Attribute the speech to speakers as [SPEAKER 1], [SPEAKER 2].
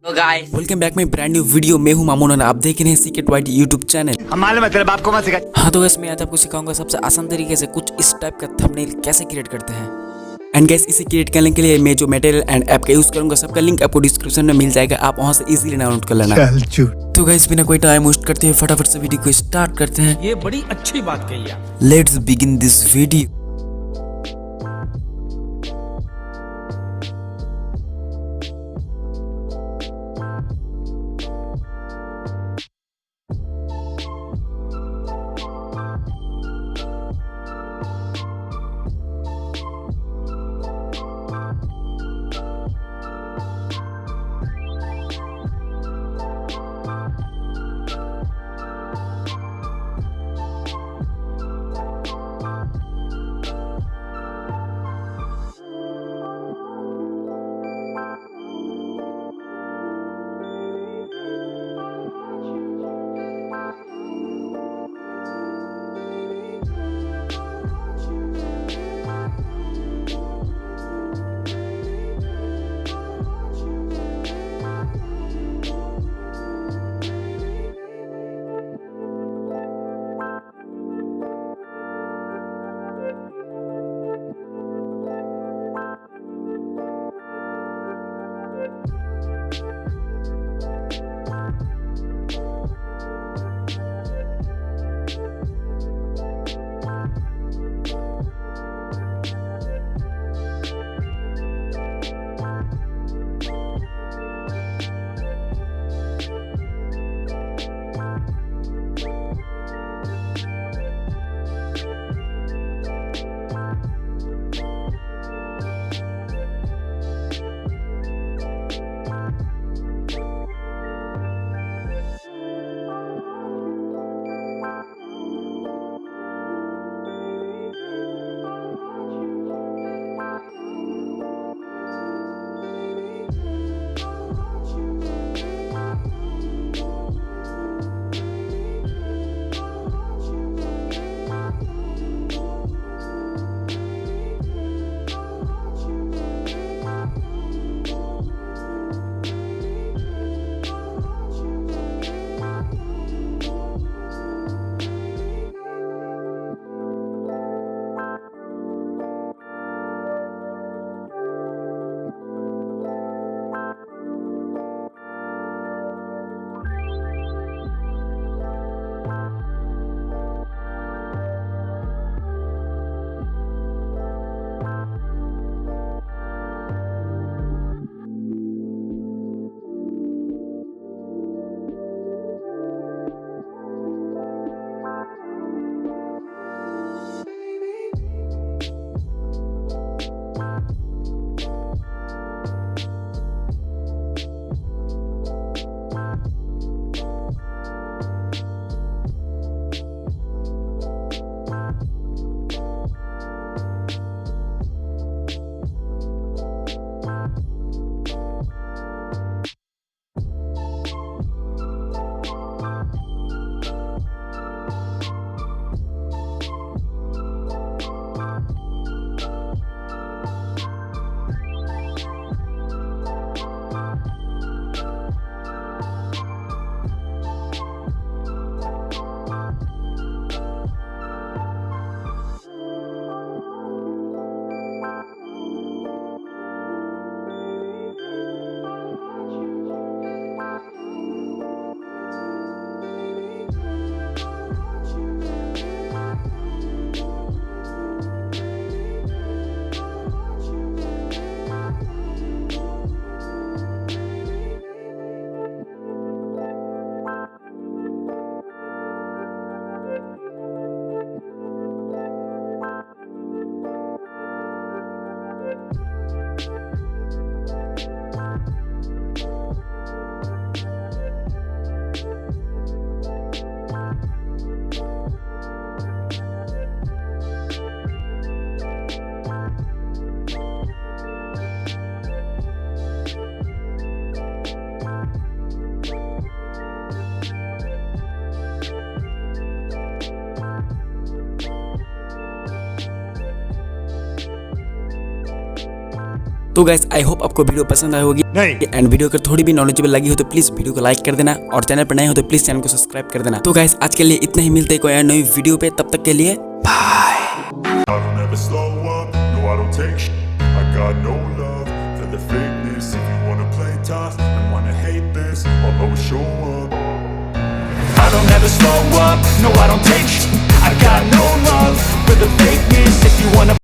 [SPEAKER 1] तो guys
[SPEAKER 2] welcome back my brand new video. मैं हूं मामून और आप देख रहे हैं secretvai यूट्यूब चैनल।
[SPEAKER 3] हम मालूम है तेरे बाप को मत सिखा।
[SPEAKER 2] हाँ तो वैसे मैं आज आपको सिखाऊंगा सबसे आसान तरीके से कुछ इस टाइप का थंबनेल कैसे क्रिएट करते हैं। एंड गाइस इसे क्रिएट करने के लिए मैं जो मटेरियल एंड ऐप का यूज करूंगा सबका लिंक आपको डिस्क्रिप्शन में मिल जाएगा, आप वहां से इजीली डाउनलोड कर लेना। तो गाइस बिना कोई टाइम वेस्ट करते हुए फटाफट से वीडियो को स्टार्ट करते हैं।
[SPEAKER 4] ये बड़ी अच्छी बात कही आप।
[SPEAKER 2] Let's begin this video. तो गाइस आई होप आपको वीडियो पसंद आई होगी एंड वीडियो अगर थोड़ी भी नॉलेजेबल लगी हो तो प्लीज वीडियो को लाइक कर देना और चैनल पर नए हो तो प्लीज चैनल को सब्सक्राइब कर देना। तो गाइस आज के लिए इतना ही, मिलते हैं कोई नई वीडियो पे, तब तक के लिए bye.
[SPEAKER 1] I don't ever slow up, no I don't take sh- I got no love for the fakeness. If you wanna